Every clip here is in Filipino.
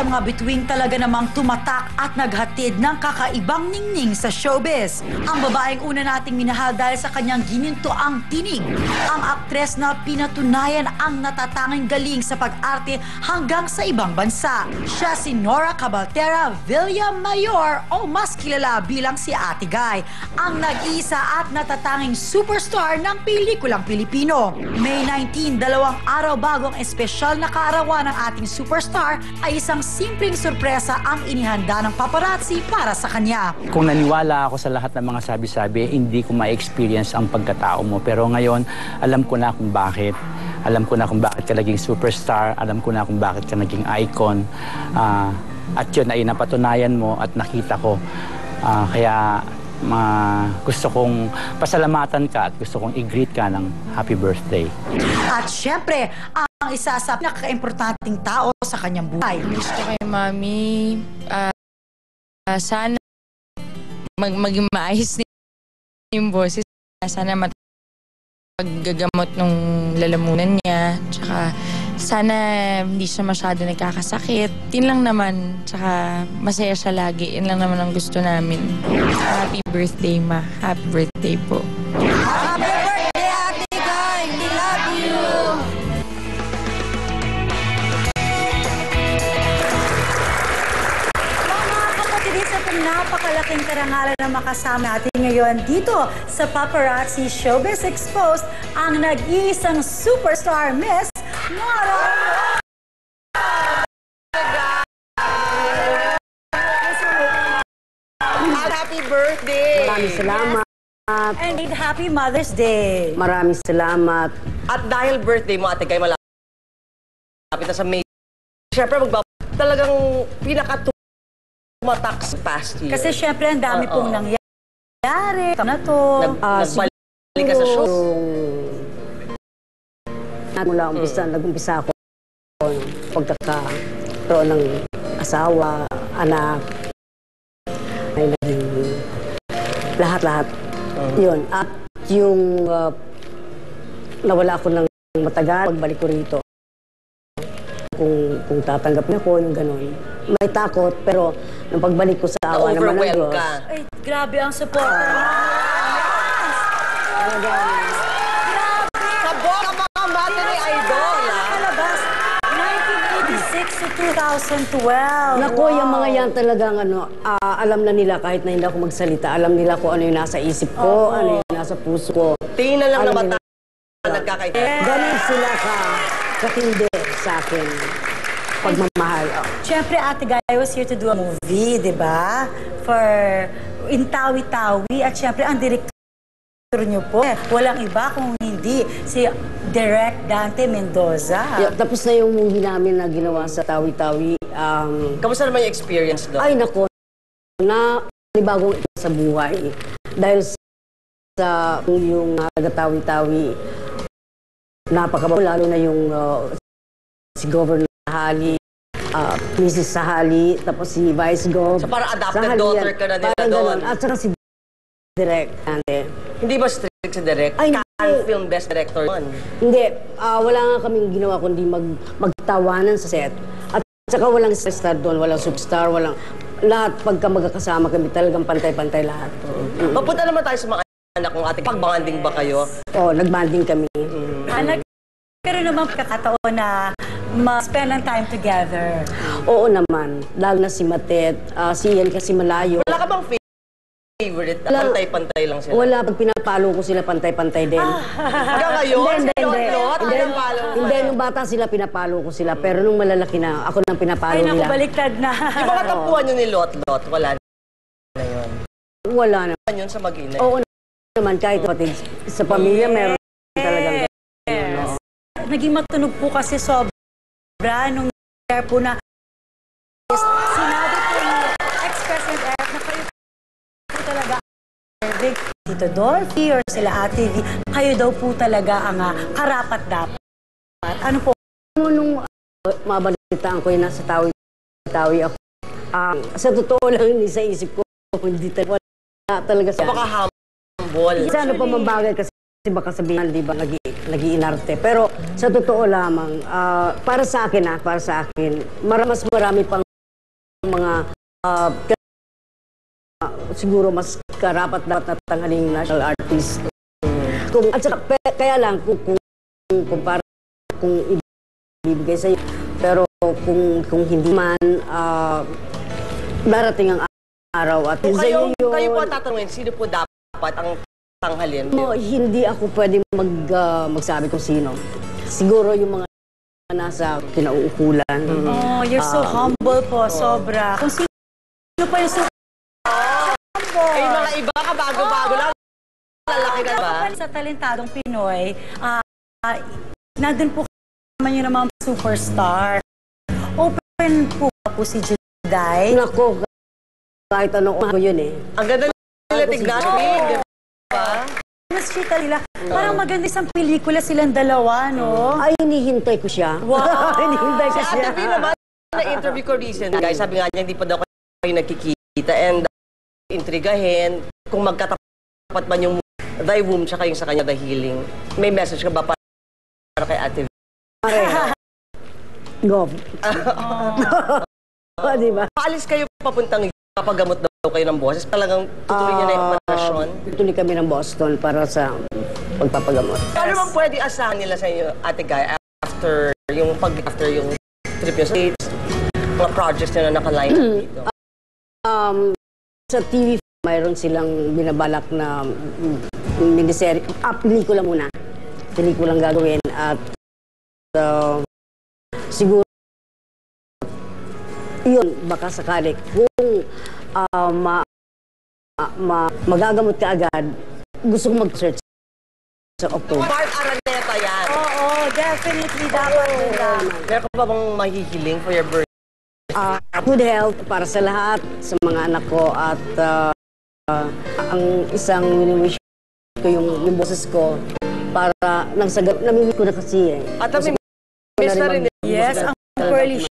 sa mga bituing talaga namang tumatak at naghatid ng kakaibang ningning sa showbiz. Ang babaeng una nating minahal dahil sa kanyang ginintoang tinig. Ang aktres na pinatunayan ang natatanging galing sa pag-arte hanggang sa ibang bansa. Siya si Nora Cabaltera Villamayor o mas kilala bilang si Ate Guy, ang nag-iisa at natatanging superstar ng pelikulang Pilipino. May 19, 2 araw bago ang espesyal na kaarawan ng ating superstar ay isang simpleng sorpresa ang inihanda ng paparazzi para sa kanya. Kung naniwala ako sa lahat ng mga sabi-sabi, hindi ko ma-experience ang pagkatao mo. Pero ngayon, alam ko na kung bakit. Alam ko na kung bakit ka naging superstar. Alam ko na kung bakit ka naging icon. At yun ay napatunayan mo at nakita ko. Kaya gusto kong pasalamatan ka at gusto kong i-greet ka ng happy birthday. At syempre, ang isa sa pinaka-importanting tao sa kanyang buhay. Wish ko kay Mami, sana maging maayos din yung boses. Sana paggagamot nung lalamunan niya. Tsaka sana hindi siya masyado nagkakasakit. Yun lang naman. Tsaka masaya siya lagi. Yun lang naman ang gusto namin. Happy birthday, Ma. Happy birthday po. Happy birthday, Ate Guy! We love you! Mga kapatid, isa pong napakalaking karangalan na makasama natin ngayon dito sa Paparazzi Showbiz Exposed ang nag-iisang superstar, Miss Nora! Happy birthday! Maraming salamat. And happy Mother's Day! Maraming salamat. At dahil birthday mo, Ate Guy, malapit na sa May. Siyempre, talagang pinaka-tumatak sa past year. Kasi syempre, ang dami pong nangyari. Na to. Nagbalik ka sa show. Mula nag-umpisa ako pagkakaroon ng asawa, anak, ay naging lahat-lahat. Yun. At yung nawala ako ng matagal, pagbalik ko rito. Kung tatanggapin ako, yung gano'n. May takot, pero nung pagbalik ko sa awa naman ng Diyos. Ay, grabe ang support. Sabog ang mga mata ni Idol, ha? Palabas, 1986 to 2012. Naku, yung mga yan talagang alam na nila kahit na hindi ako magsalita. Alam nila kung ano yung nasa isip ko, ano yung nasa puso ko. Tingin na lang na mata nagkakaita. Ganun sila katindi sa akin. Pagmamahal. Siyempre, Ate Guy, I was here to do a movie, di ba? For Intawi-Tawi. At siyempre, ang director niyo po, walang iba kung hindi si Direk Dante Mendoza. Yeah, tapos na yung movie namin na ginawa sa Tawi-Tawi. Kamusta naman yung experience doon? Ay, naku. Bagong sa buhay. Dahil sa yung Tawi-Tawi, napakabago, lalo na yung si Governor Sahali, Mrs. Sahali, tapos si Vice Gov. So parang adopted Sahali, daughter ka na nila doon. At saka si Direk. Hindi ba strict si Direk? Ay, Cannes Film Best Director man. Hindi. Wala nga kaming ginawa kundi magtawanan sa set. At saka walang star doon, walang superstar, walang lahat. Pagka magkakasama kami, talagang pantay-pantay lahat. Mapunta naman tayo sa mga anak ng Ate. Pag-bonding ba kayo? Oo, nag-banding kami. Nagkaroon naman pagkakataon na ma-spend ang time together. Oo naman. Lalo na si Matet. Si Ian kasi malayo. Wala ka bang favorite? Pantay-pantay lang sila. Wala. Pag pinapalo ko sila, pantay-pantay din. Hanggang ngayon? Hindi. Nung bata sila, pinapalo ko sila. Pero nung malalaki na, ako nang pinapalo nila. Ay, naku, baliktad na. Yung mga tapuan nyo ni Lot, wala na yun. Wala na. Yun sa mag-ina. Oo naman. Kahit kapatid, sa pamilya, meron talagang yes. Naging matunog po kasi sobra nung share po na sinabi po ni ex-President Eric na kayo po talaga Tito Dolphy or sila Ate V, kayo daw po talaga ang karapat-dapat. Ano po? Nung mabalitaan ko yun nasa Tawi ako, sa totoo lang hindi sa isip ko, hindi talaga sa... Baka humble. Sa ano pa mambagay kasi baka sabihin, di ba, nag-iinarte. Pero sa totoo lamang, para sa akin, mas marami pang mga siguro mas karapat dapat na tanghaling national artist. At saka, kaya lang kung para kung ibibigay sa iyo, pero kung hindi man darating ang araw at kayo po tatanungin, sino po dapat ang tanghalin? Hindi ako pwedeng magsabi kung sino. Siguro yung mga nasa kinauukulan. Oh, you're so humble po, sobra. Kung sino pa yung so humble. Ay, mga iba ka, bago-bago lang. Lalaki na ba? Sa talentadong Pinoy, nandun po naman yung naman superstar. Open po si Juday. Nako, kahit anong ko yun eh. Ang ganda nila tignan, di ba? Mas chika nila. Parang maganda isang pelikula silang dalawa, no? Ay, hinihintay ko siya. Wow! Hinihintay ko Si siya. Ate V naman, na-interview ko recent, guys, sabi nga niya, hindi pa daw kayo nagkikita. And intrigahin, kung magkatapat man yung thy womb tsaka yung sa kanya, the healing. May message ka ba para kay Ate V? Go. Diba? Paalis kayo papuntang papagamot daw kayo ng boses. Talagang tutuloy niya na yung operasyon. Tuloy kami ng Boston para sa pagpapagamot. Ano bang pwede asahan nila sa inyo, Ate Guy, after yung trip nyo sa States, mga projects na nakaline dito? Sa TV, mayroon silang binabalak na miniserye. Pelikula muna. Pelikulang gagawin at siguro yun, baka sakali kung magagamot ka agad, gusto kong mag-search sa October. Bart Araneta yan. Oo, definitely dapat nila. Meron ka ba bang mahihiling for your birthday? Good health para sa lahat, sa mga anak ko at ang isang wini-wish ko yung boses ko para namimiss ko na kasi eh. At miss na rin. Yes, ang Pearly Shells.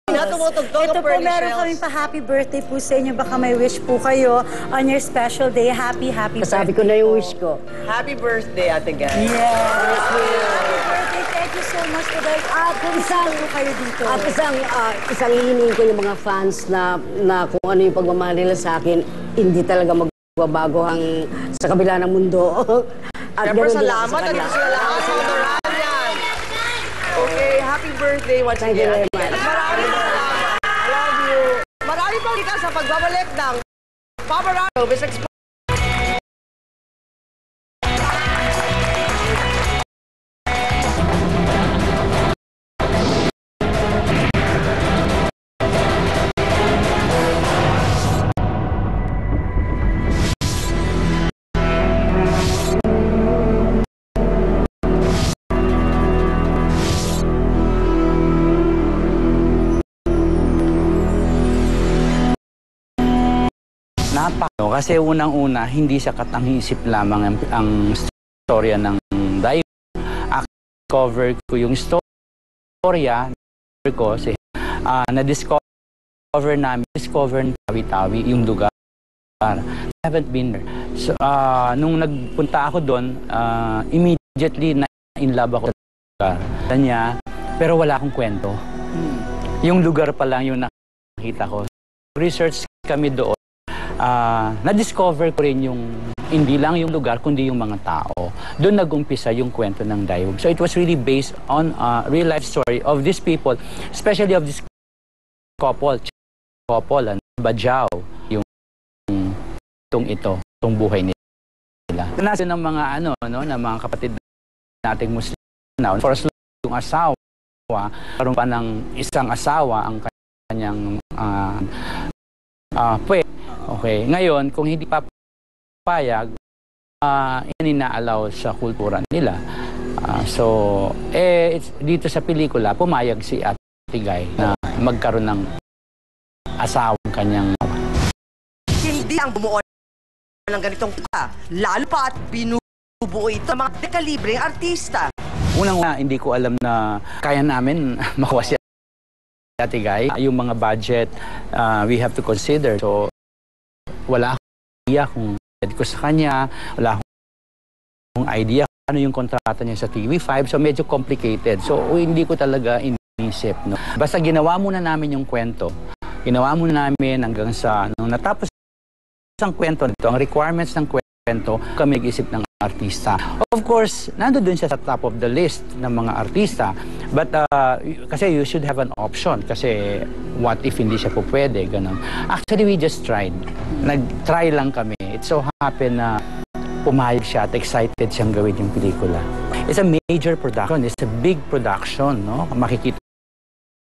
Ito po, meron kaming pa-happy birthday po sa inyo. Baka may wish po kayo on your special day. Happy Kasabi birthday ko na yung po. wish ko. Happy birthday, Ate Guy. Yes! Happy birthday. Thank you so much for that. Isang po kayo dito. At isang hihingin ko yung mga fans na kung ano yung pagmamahal nila sa akin, hindi talaga magbabago sa kabila ng mundo. At Siyempre, ganun din ako salamat. sa At kanila. sila lahat sa Ryan. Okay, happy birthday once Thank you again. very much. Maraming salamat. I love you. Maraming pang kita sa pagbabalik ng Paparazzo Miss Expo. Kasi unang-una, hindi sakat ang isip lamang ang storya ng Dayo. Cover ko yung storya ko na-discover namin, Tawi-Tawi, yung lugar. I haven't been there. So, nung nagpunta ako doon, immediately na-in love ako sa lugar. Pero wala akong kwento. Yung lugar pa lang yung nakita ko. Research kami doon. Na-discover ko rin hindi lang yung lugar, kundi yung mga tao. Doon nag-umpisa yung kwento ng Daewoo. So it was really based on a real-life story of these people, especially of this couple, Bajau, itong buhay nila. Nasa ng mga ng mga kapatid nating Muslim na, for as long yung asawa, karoon pa ng isang asawa ang kanyang Okay, ngayon, kung hindi papayag, inaalaw sa kultura nila. Dito sa pelikula, pumayag si Ate Guy na magkaroon ng asawang kanyang. Hindi ang bumuo ng ganitong lalo pa at binubuo ito ng mga dekalibreng artista. Unang-una, hindi ko alam na kaya namin makuha si Ate Guy. Yung mga budget, we have to consider. So, wala akong idea kung ko sa kanya, wala akong idea kung ano yung kontrata niya sa TV5, so medyo complicated. So hindi ko talaga inisip. No? Basta ginawa muna namin yung kwento Ginawa muna namin hanggang sa nung natapos ang kwento nito, ang requirements ng kwento, kami nag-isip ng artista. Of course, nandoon siya sa top of the list ng mga artista. But kasi you should have an option. Kasi what if hindi siya po pwede, ganun. Actually, we just tried. Nag-try lang kami. It so happened na pumayag siya at excited siyang gawin yung pelikula. It's a major production. It's a big production, no? Makikita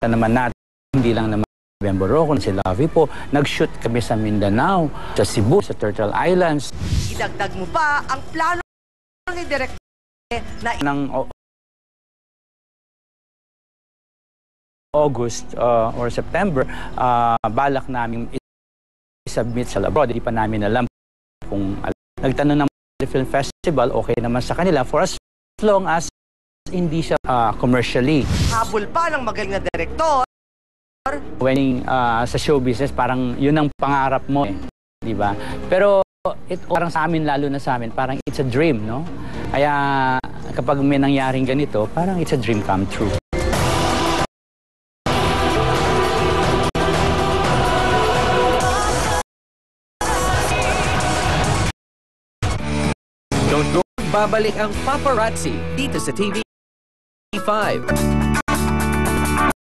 naman natin, hindi lang naman Bembo Rocon, si Lavi po. Nag-shoot kami sa Mindanao, sa Cebu, sa Turtle Islands. Idagdag mo pa ang plano ni Direk na August or September, balak namin i-submit sa abroad. Hindi pa namin alam kung nagtanong ng Film Festival, okay naman sa kanila for as long as hindi siya commercially. habol pa ng magaling na direktor. When sa show business, parang yun ang pangarap mo, di ba? Pero parang sa amin, lalo na sa amin, parang it's a dream, no? Kaya kapag may nangyaring ganito, parang it's a dream come true. Don't go. Babalik ang paparazzi dito sa TV5.